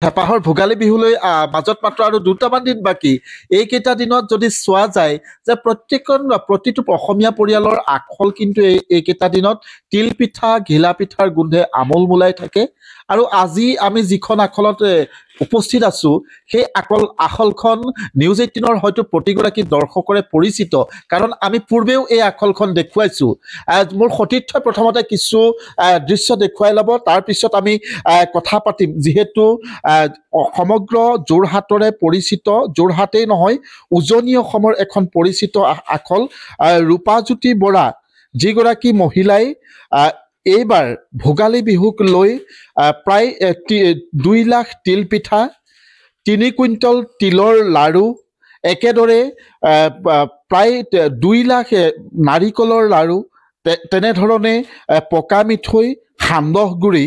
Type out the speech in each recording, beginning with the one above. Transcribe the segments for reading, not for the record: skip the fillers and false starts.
হেঁপাহৰ ভোগালী বিহুলৈ মাজত মাত্ৰ আৰু দুটামান দিন বাকী। এইকেইটা দিনত যদি চোৱা যায় যে প্ৰতিটো অসমীয়া পৰিয়ালৰ আখল কিন্তু এইকেইটা দিনত তিল পিঠা ঘিলা পিঠাৰ গোন্ধে আমোল মোলাই থাকে। আৰু আজি আমি যিখন আখলত উপস্থিত আছো সেই আখলখন নিউজ 18ৰ হয়তো প্ৰতিগৰাকী দৰ্শকৰে পৰিচিত, কাৰণ আমি পূৰ্বেও এই আখলখন দেখুৱাইছো। মোৰ সতীৰ্থই প্ৰথমতে কিছু দৃশ্য দেখুৱাই ল'ব, তাৰপিছত আমি কথা পাতিম। যিহেতু সমগ্ৰ যোৰহাটৰে পৰিচিত, যোৰহাটেই নহয় উজনি অসমৰ এখন পৰিচিত আখল ৰূপাজ্যোতি বৰা, যিগৰাকী মহিলাই এইবাৰ ভোগালী বিহুক লৈ প্ৰায় 2 লাখ তিল পিঠা, 3 কুইণ্টল তিলৰ লাড়ু, একেদৰে প্ৰায় 2 লাখ নাৰিকলৰ লাড়ু, তেনেধৰণে পকা মিঠৈ, সান্দহ গুড়ি,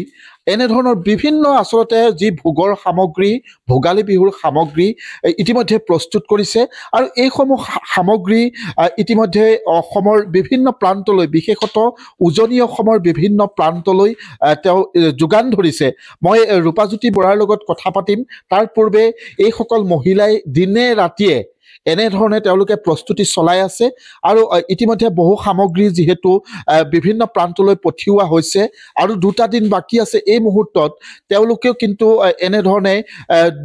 এনেধৰণৰ বিভিন্ন আচলতে যি ভোগৰ সামগ্ৰী, ভোগালী বিহুৰ সামগ্ৰী ইতিমধ্যে প্ৰস্তুত কৰিছে। আৰু এইসমূহ সামগ্ৰী ইতিমধ্যে অসমৰ বিভিন্ন প্ৰান্তলৈ, বিশেষত উজনি অসমৰ বিভিন্ন প্ৰান্তলৈ তেওঁ যোগান ধৰিছে। মই ৰূপাজ্যোতি বৰাৰ লগত কথা পাতিম। তাৰ পূৰ্বে এইসকল মহিলাই দিনে ৰাতিয়ে এনেধৰণে তেওঁলোকে প্ৰস্তুতি চলাই আছে। আৰু ইতিমধ্যে বহু সামগ্ৰী যিহেতু বিভিন্ন প্ৰান্তলৈ পঠিওৱা হৈছে আৰু 2টা দিন বাকী আছে, এই মুহূৰ্তত তেওঁলোকেও কিন্তু এনেধৰণে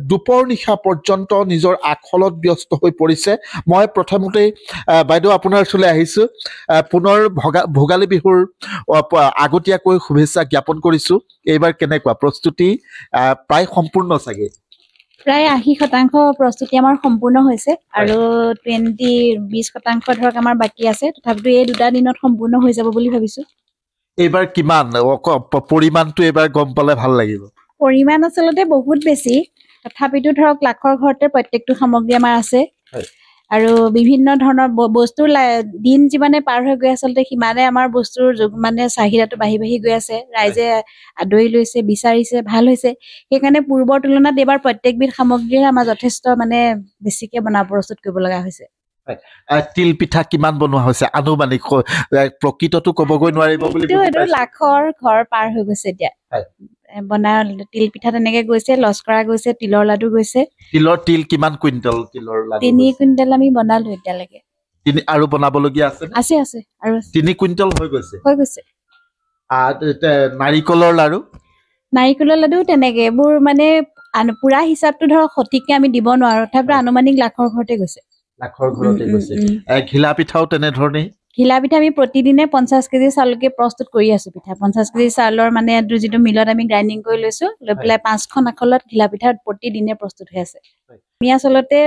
দুপৰ নিশা পৰ্যন্ত নিজৰ আখলত ব্যস্ত হৈ পৰিছে। মই প্ৰথমতেই বাইদেউ আপোনাৰ ওচৰলৈ আহিছোঁ। পুনৰ ভোগালী বিহুৰ আগতীয়াকৈ শুভেচ্ছা জ্ঞাপন কৰিছোঁ। এইবাৰ কেনেকুৱা প্ৰস্তুতি? প্ৰায় সম্পূৰ্ণ চাগে? প্ৰায় 80% প্ৰস্তুতি আমাৰ সম্পূৰ্ণ হৈছে আৰু 20% ধৰক আমাৰ বাকী আছে। তথাপিতো এই 2টা দিনত সম্পূৰ্ণ হৈ যাব বুলি ভাবিছো। এইবাৰ কিমান পৰিমাণটো এইবাৰ গম পালে ভাল লাগিব? পৰিমাণ আচলতে বহুত বেছি, তথাপিতো ধৰক লাখৰ ঘৰতে প্ৰত্যেকটো সামগ্ৰী আমাৰ আছে। আৰু বিভিন্ন ধৰণৰ বস্তুৰ দিন যিমানে পাৰ হৈ গৈ আচলতে সিমানে আমাৰ বস্তুৰ মানে চাহিদাটো বাঢ়ি গৈ আছে। ৰাইজে আদৰি লৈছে, বিচাৰিছে, ভাল হৈছে। সেইকাৰণে পূৰ্বৰ তুলনাত এইবাৰ প্ৰত্যেকবিধ সামগ্ৰীৰে আমাৰ যথেষ্ট মানে বেছিকে প্ৰস্তুত কৰিব লগা হৈছে। তিল পিঠা কিমান বনোৱা হৈছে আনুমানিক? প্ৰকৃতটো ক'বগৈ নোৱাৰিব বুলি লাখৰ ঘৰ পাৰ হৈ গৈছে এতিয়া। বনা তিল পিঠা তেনেকে গৈছে, লস্কৰা গৈছে, তিলৰ লাডু গৈছে। তিল কিমান কুইণ্টল তিলৰ লাডু? 3 কুইণ্টল আমি বনালো এতিয়ালৈকে। আৰু বনাবলগীয়া আছে? আছে আৰু 3 কুইণ্টল হৈ গৈছে। নাৰিকলৰ লাড়ু? নাৰিকলৰ লাডু তেনেকে এইবোৰ মানে পুৰা হিচাপটো ধৰক সঠিককে আমি দিব নোৱাৰো, তথাপিতো আনুমানিক লাখৰ ঘৰতে গৈছে। লাখৰ ঘৰতে গৈছে। ঘিলা পিঠাও তেনেধৰণেই? ঘিলা পিঠা আমি প্ৰতিদিনে 50 কেজি চাউলকে প্ৰস্তুত কৰি আছো। পিঠা 50 কেজি চাউলৰ মানে যিটো মিলত আমি গ্ৰাইণ্ডিং কৰি লৈছো, লৈ পেলাই 5খন আখলত ঘিলা পিঠা প্ৰতিদিনে প্ৰস্তুত হৈ আছে। আমি আচলতে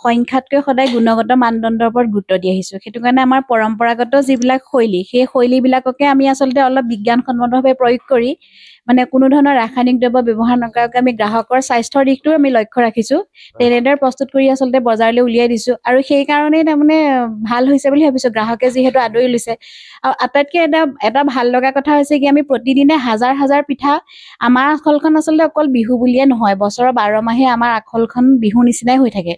সংখ্যাতকৈ সদায় গুণগত মানদণ্ডৰ ওপৰত গুৰুত্ব দি আহিছো। সেইটো কাৰণে আমাৰ পৰম্পৰাগত যিবিলাক শৈলী, সেই শৈলীবিলাককে আমি আচলতে অলপ বিজ্ঞানসন্মতভাৱে প্ৰয়োগ কৰি মানে কোনো ধৰণৰ ৰাসায়নিক দ্ৰব্য ব্যৱহাৰ নকৰাকৈ আমি গ্ৰাহকৰ স্বাস্থ্যৰ দিশটো আমি লক্ষ্য ৰাখিছো। তেনেদৰে প্ৰস্তুত কৰি আচলতে বজাৰলৈ উলিয়াই দিছো আৰু সেইকাৰণেই তাৰমানে ভাল হৈছে বুলি ভাবিছো। গ্ৰাহকে যিহেতু আদৰি লৈছে। আৰু আটাইতকৈ এটা ভাল লগা কথা হৈছে কি আমি প্ৰতিদিনে হাজাৰ পিঠা, আমাৰ আখলখন আচলতে অকল বিহু বুলিয়ে নহয়, বছৰৰ 12 মাহে আমাৰ আখলখন বিহু নিচিনাই হৈ থাকে।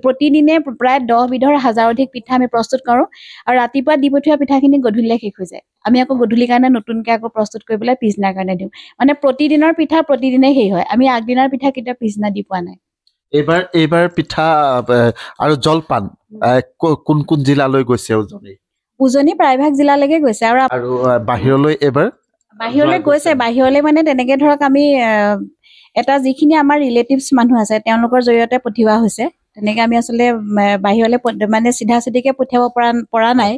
প্ৰতিদিনে প্ৰায় 10 বিধৰ 1000 অধিক পিঠা আমি প্ৰস্তুত কৰোঁ আৰু ৰাতিপুৱা দি পঠিওৱা পিঠাখিনি গধূলিলৈ শেষ হৈ যায়। আমি আকৌ গধূলিৰ কাৰণে নতুনকৈ আকৌ প্ৰস্তুত কৰি পেলাই পিছদিনাৰ কাৰণে দিওঁ। মানে প্ৰতিদিনৰ পিঠা প্ৰতিদিনে শেষ হয়। আমি আগদিনাৰ পিঠা কেতিয়াও পিছদিনা দি পোৱা নাই। এইবাৰ পিঠা আৰু জলপান কোন জিলালৈ গৈছে? উজনি প্ৰায়ভাগ জিলালৈকে গৈছে। আৰু বাহিৰলৈ? এইবাৰ বাহিৰলৈ গৈছে। বাহিৰলৈ মানে তেনেকে ধৰক আমি এটা যিখিনি আমাৰ ৰিলেটিভছ মানুহ আছে তেওঁলোকৰ জৰিয়তে পঠিওৱা হৈছে। তেনেকে আমি আচলতে বাহিৰলৈ মানে চিধাচিধিকে পঠিয়াব পৰা নাই।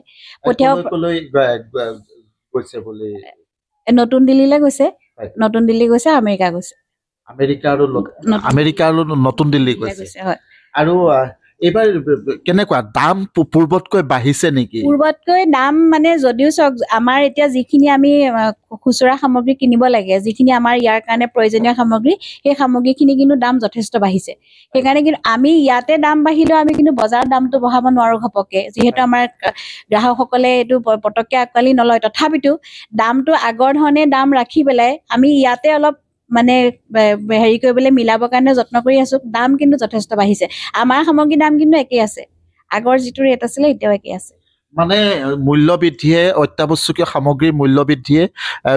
নতুন দিল্লীলৈ গৈছে, নতুন দিল্লী গৈছে, আমেৰিকা গৈছে। আমেৰিকা আৰু নতুন দিল্লী গৈছে। হয়। আৰু এইবাৰ কেনেকুৱা দাম পূৰ্বতকৈ বাঢ়িছে নেকি? পূৰ্বতকৈ দাম মানে যদিও চাওক, আমাৰ এতিয়া যিখিনি আমি খুচুৰা সামগ্ৰী কিনিব লাগে, যিখিনি আমাৰ ইয়াৰ কাৰণে প্ৰয়োজনীয় সামগ্ৰী, সেই সামগ্ৰীখিনি কিন্তু দাম যথেষ্ট বাঢ়িছে। সেইকাৰণে কিন্তু আমি ইয়াতে দাম বাঢ়িলেও আমি কিন্তু বজাৰৰ দামটো বঢ়াব নোৱাৰো ঘপককে, যিহেতু আমাৰ গ্ৰাহকসকলে এইটো পটককে আঁকোৱালি নলয়। তথাপিতো দামটো আগৰ ধৰণে দাম ৰাখি পেলাই আমি ইয়াতে অলপ মানে হেৰি কৰিবলৈ মিলাবৰ কাৰণে যত্ন কৰি আছো। দাম কিন্তু যথেষ্ট বাঢ়িছে। আমাৰ সামগ্ৰীৰ দাম কিন্তু একেই আছে, আগৰ যিটো ৰেট আছিলে এতিয়াও একেই আছে। মানে মূল্য বৃদ্ধিয়ে অত্যাৱশ্যকীয় সামগ্ৰীৰ মূল্য বৃদ্ধিয়ে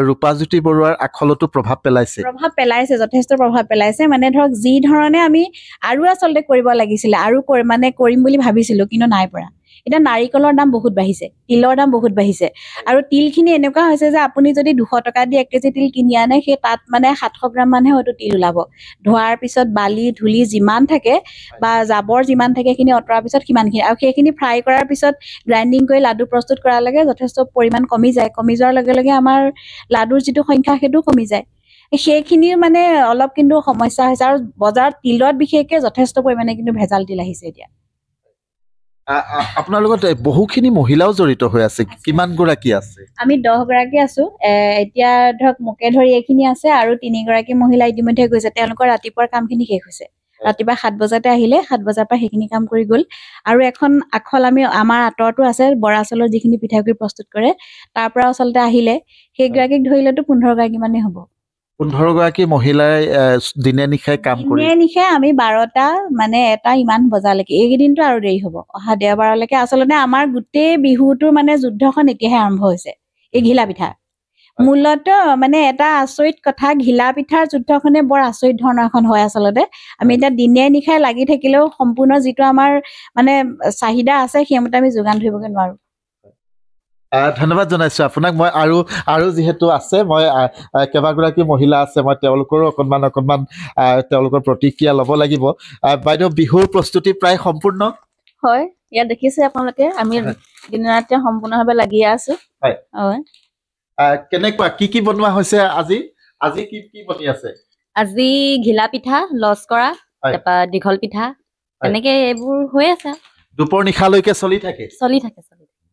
ৰূপাজ্যোতি বৰুৱাৰ আখলতো প্ৰভাৱ পেলাইছে যথেষ্ট প্ৰভাৱ পেলাইছে মানে ধৰক যি ধৰণে আমি আৰু আচলতে কৰিব লাগিছিলে আৰু মানে কৰিম বুলি ভাবিছিলো কিন্তু নাই পৰা এতিয়া নাৰিকলৰ দাম বহুত বাঢ়িছে তিলৰ দাম বহুত বাঢ়িছে আৰু তিলখিনি এনেকুৱা হৈছে যে আপুনি যদি 200 টকা দি 1 কেজি তিল কিনি আনে সেই তাত মানে 700 গ্ৰাম মানহে হয়তো তিল ওলাব ধোৱাৰ পিছত বালি ধুলি যিমান থাকে বা জাবৰ যিমান থাকে খিনি অতৰাৰ পিছত কিমানখিনি আৰু সেইখিনি ফ্ৰাই কৰাৰ পিছত গ্ৰাইণ্ডিং কৰি লাডু প্ৰস্তুত কৰাৰ লগে যথেষ্ট পৰিমাণ কমি যোৱাৰ লগে লগে আমাৰ লাডুৰ যিটো সংখ্যা সেইটো কমি যায় সেইখিনিৰ মানে অলপ কিন্তু সমস্যা হৈছে আৰু বজাৰত তিলত বিশেষকৈ যথেষ্ট পৰিমাণে কিন্তু ভেজাল তিল আহিছে এতিয়া আপোনাৰ লগত বহুখিনি মহিলাও জড়িত হৈ আছে কিমান গৰাকী আছে আমি 10 গৰাকী আছো এতিয়া ধৰক মুকে ধৰি এইখিনি আছে আৰু 3 গৰাকী মহিলা ইতিমধ্যে গৈছে তেওঁলোকৰ ৰাতিপুৱাৰ কামখিনি শেষ হৈছে ৰাতিপুৱা 7 বজাতে আহিলে 7 বজাৰ পৰা সেইখিনি কাম কৰি গ'ল আৰু এখন আখল আমি আমাৰ আঁতৰতো আছে বৰা চাউলৰ যিখিনি পিঠাগুৰি প্ৰস্তুত কৰে তাৰ পৰা আচলতে আহিলে সেই গৰাকীক ধৰিলেতো 15 গৰাকী মানে হ'ব 15 গৰাকী মহিলাই দিনে নিশাই কাম কৰি দিনে নিশাই আমি 12টা মানে এটা ইমান বজালৈকে এইকেইদিনটো আৰু দেৰি হ'ব অহা দেওবাৰলৈকে আচলতে আমাৰ গোটেই বিহুটোৰ মানে যুদ্ধখন এতিয়াহে আৰম্ভ হৈছে এই ঘিলা পিঠা মূলত মানে এটা আচৰিত কথা ঘিলা পিঠাৰ যুদ্ধখনে বৰ আচৰিত ধৰণৰ এখন হয় আচলতে আমি এতিয়া দিনে নিশাই লাগি থাকিলেও সম্পূৰ্ণ যিটো আমাৰ মানে চাহিদা আছে সেইমতে আমি যোগান ধৰিবগৈ নোৱাৰো ধন্যবাদ জনাইছো আপোনাক মই আৰু যিহেতু আছে মই কেইবাগৰাকী মহিলা আছে মই তেওঁলোকৰো অকণমান তেওঁলোকৰ প্ৰতিক্ৰিয়া ল'ব লাগিব বাইদেউ বিহুৰ প্ৰস্তুতি প্ৰায় সম্পূৰ্ণ হয় ইয়াত দেখিছে আপোনালোকে আমি দিনে ৰাতিয়ে সম্পূৰ্ণভাৱে লাগি আছো হয় কেনেকুৱা কি বনোৱা হৈছে আজি কি বনি আছে আজি ঘিলা পিঠা লস্কৰা তাৰপৰা দীঘল পিঠা এনেকে এইবোৰ হৈ আছে দুপৰ নিশালৈকে চলি থাকে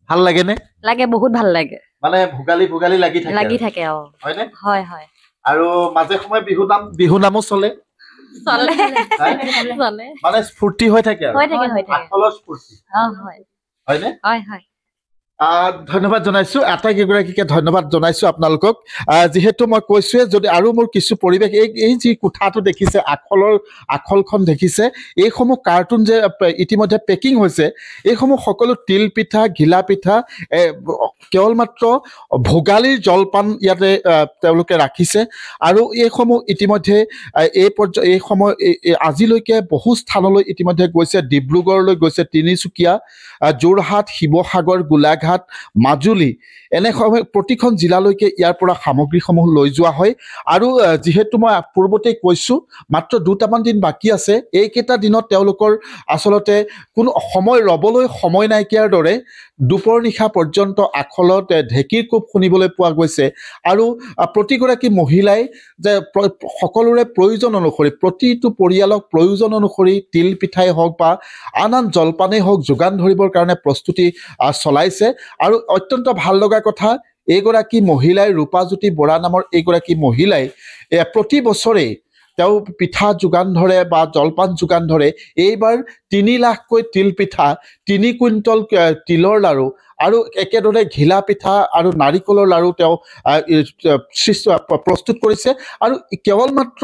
ভাল লাগে নে লাগে বহুত ভাল লাগে মানে ভোগালী লাগি থাকে হয়নে হয় আৰু মাজে সময়ে বিহু নামো চলে মানে স্ফূৰ্তি হৈ থাকে আখলৰ স্ফূৰ্তি হয়নে হয় ধন্যবাদ জনাইছো আটাইকেইগৰাকীকে ধন্যবাদ জনাইছো আপোনালোকক যিহেতু মই কৈছোৱে যদি আৰু মোৰ কিছু পৰিৱেশ এই যি কোঠাটো দেখিছে আখলখন দেখিছে এইসমূহ কাৰ্টুন যে ইতিমধ্যে পেকিং হৈছে এইসমূহ সকলো তিল পিঠা ঘিলা পিঠা কেৱল মাত্ৰ ভোগালীৰ জলপান ইয়াতে তেওঁলোকে ৰাখিছে আৰু এইসমূহ ইতিমধ্যে এই সময় আজিলৈকে বহু স্থানলৈ ইতিমধ্যে গৈছে ডিব্ৰুগড়লৈ গৈছে তিনিচুকীয়া যোৰহাট শিৱসাগৰ গোলাঘাট মাজুলী এনে প্ৰতিখন জিলালৈকে ইয়াৰ পৰা সামগ্ৰীসমূহ লৈ যোৱা হয় আৰু যিহেতু মই পূৰ্বতে কৈছো মাত্ৰ 2টামান দিন বাকী আছে এইকেইটা দিনত তেওঁলোকৰ আচলতে কোনো সময় ৰবলৈ সময় নাইকিয়াৰ দৰে দুপৰ নিশা পৰ্যন্ত আখলত ঢেঁকীৰ কোব শুনিবলৈ পোৱা গৈছে আৰু প্ৰতিগৰাকী মহিলাই যে সকলোৰে প্ৰয়োজন অনুসৰি প্ৰতিটো পৰিয়ালক প্ৰয়োজন অনুসৰি তিল পিঠাই হওক বা আন জলপানেই হওক যোগান ধৰিবৰ কাৰণে প্ৰস্তুতি চলাইছে আৰু অত্যন্ত ভাল লগা কথা এইগৰাকী মহিলাই ৰূপাজ্যোতি বৰা নামৰ এইগৰাকী মহিলাই প্ৰতি বছৰে তেওঁ পিঠা যোগান ধৰে বা জলপান যোগান ধৰে এইবাৰ 3 লাখকৈ তিল পিঠা 3 কুইণ্টল তিলৰ লাড়ু আৰু একেদৰে ঘিলা পিঠা আৰু নাৰিকলৰ লাড়ু তেওঁ প্ৰস্তুত কৰিছে আৰু কেৱল মাত্ৰ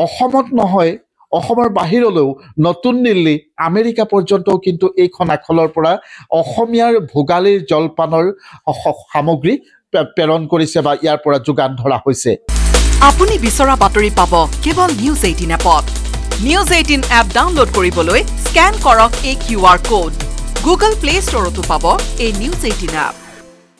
অসমত নহয় অসমৰ বাহিৰলৈও নতুন দিল্লী আমেৰিকা পৰ্যন্তও কিন্তু এইখন আখলৰ পৰা অসমীয়াৰ ভোগালীৰ জলপানৰ সামগ্ৰী প্ৰেৰণ কৰিছে বা ইয়াৰ পৰা যোগান ধৰা হৈছে আপুনি বিচৰা বাতৰি পাব কেৱল নিউজ 18 এপত নিউজ 18 এপ ডাউনলোড কৰিবলৈ স্ক্যান কৰক এই QR কোড গুগল প্লে ষ্টৰতো পাব এই নিউজ 18 এপ